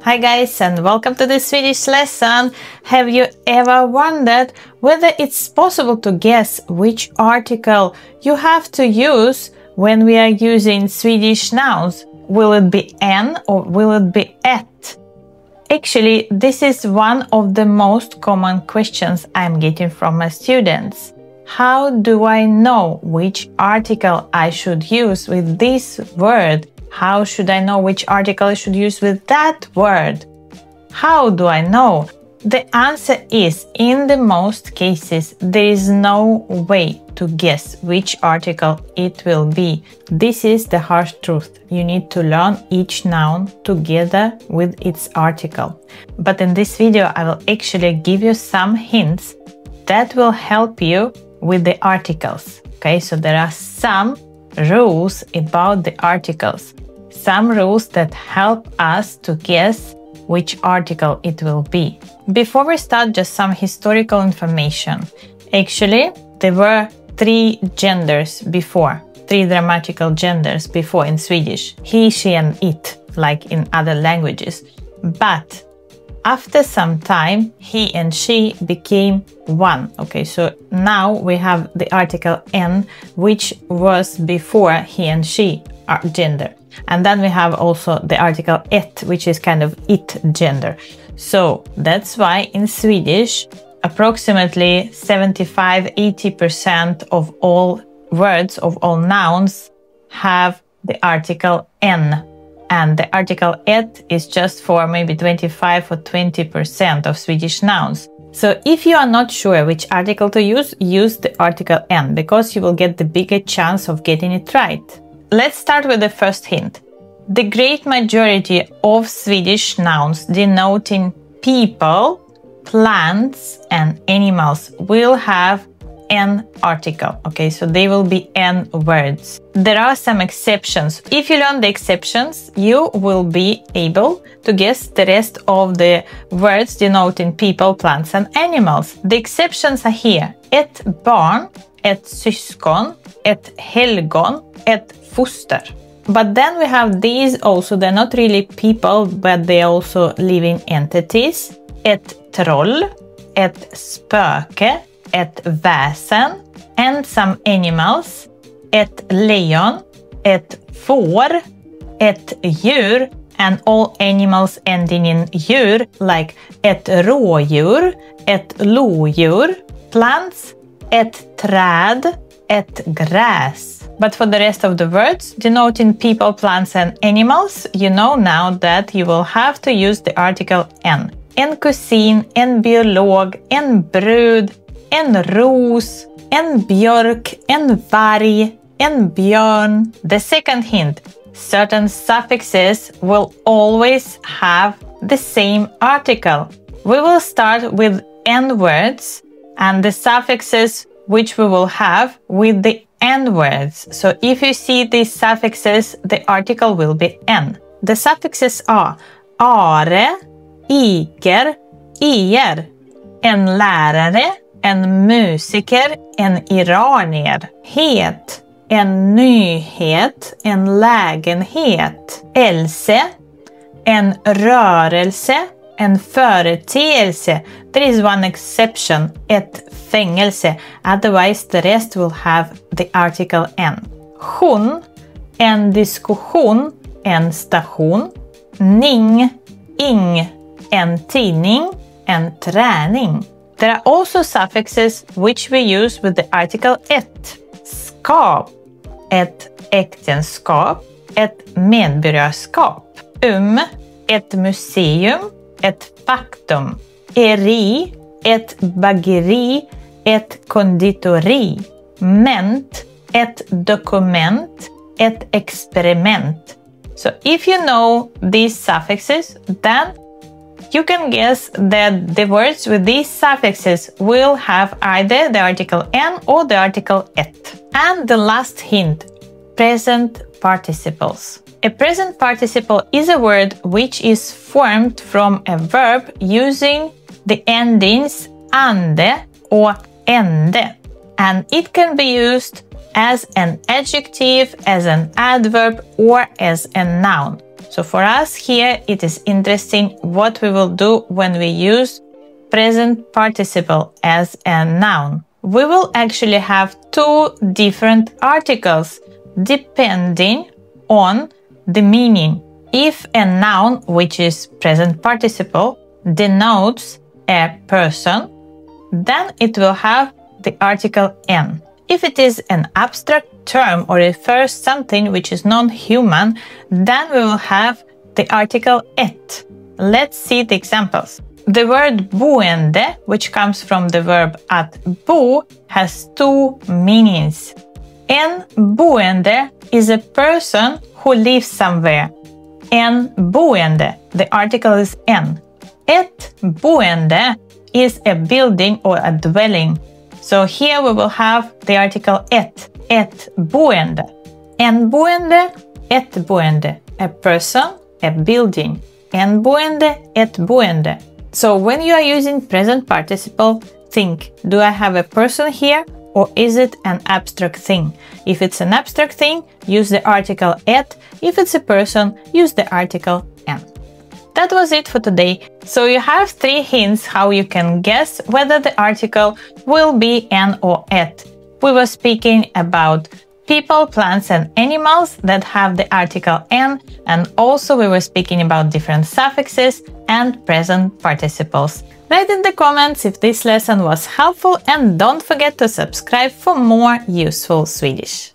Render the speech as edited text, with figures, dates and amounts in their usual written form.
Hi guys, and welcome to the Swedish lesson. Have you ever wondered whether it's possible to guess which article you have to use when we are using Swedish nouns? Will it be en or will it be et? Actually, this is one of the most common questions I'm getting from my students. How do I know which article I should use with this word? How should I know which article I should use with that word? How do I know? The answer is, in the most cases, there is no way to guess which article it will be. This is the harsh truth. You need to learn each noun together with its article. But in this video, I will actually give you some hints that will help you with the articles. Okay, so there are some rules about the articles. Some rules that help us to guess which article it will be. Before we start, just some historical information. Actually, there were three genders before, three grammatical genders before in Swedish. He, she and it, like in other languages. But after some time, he and she became one. Okay, so now we have the article en, which was before he and she gender. And then we have also the article et, which is kind of it gender. So that's why in Swedish, approximately 75–80% of all words, of all nouns, have the article en. And the article et is just for maybe 25 or 20% of Swedish nouns. So if you are not sure which article to use the article en, because you will get the bigger chance of getting it right. Let's start with the first hint. The great majority of Swedish nouns denoting people, plants and animals will have an article. Okay, so they will be en words. There are some exceptions. If you learn the exceptions, you will be able to guess the rest of the words denoting people, plants and animals. The exceptions are here. Ett barn, ett syskon, ett helgon, ett foster. But then we have these also, they're not really people, but they're also living entities. Ett troll, ett spöke, ett väsen, and some animals. Ett lejon, ett får, ett djur, and all animals ending in djur, like ett rådjur, ett lodjur, plants, ett träd, ett gräs. But for the rest of the words denoting people, plants and animals, you know now that you will have to use the article en. En kusin, en biolog, en brud, en ros, en björk, en varg, en björn. The second hint, certain suffixes will always have the same article. We will start with en words and the suffixes which we will have with the en words. So if you see these suffixes, the article will be en. The suffixes are are, iker, ier, en lärare, en musiker, en iranier, het, en nyhet, en lägenhet, else, en rörelse, en företeelse. There is one exception, ett fängelse. Otherwise, the rest will have the article en. Hon, en diskussion, en station. Ning, ing, en tidning, en träning. There are also suffixes which we use with the article ett. Skap, ett äktenskap, ett medborgarskap. Ett museum, ett faktum. Eri, ett bageri, ett konditori. Ment, ett dokument, ett experiment. So if you know these suffixes, then you can guess that the words with these suffixes will have either the article en or the article et. And the last hint, present participles. A present participle is a word which is formed from a verb using the endings ande or ende. And it can be used as an adjective, as an adverb, or as a noun. So for us here, it is interesting what we will do when we use present participle as a noun. We will actually have two different articles depending on the meaning. If a noun, which is present participle, denotes a person, then it will have the article n. If it is an abstract term or refers something which is non-human, then we will have the article et. Let's see the examples. The word boende, which comes from the verb at bo, has two meanings. En boende is a person who lives somewhere. En boende, the article is en. Et boende is a building or a dwelling. So here we will have the article et boende. En boende, et boende. A person, a building. En boende, et boende. So when you are using present participle, think, do I have a person here or is it an abstract thing? If it's an abstract thing, use the article et. If it's a person, use the article en. That was it for today. So you have 3 hints how you can guess whether the article will be en or et. We were speaking about people, plants and animals that have the article en, and also we were speaking about different suffixes and present participles. Write in the comments if this lesson was helpful and don't forget to subscribe for more useful Swedish.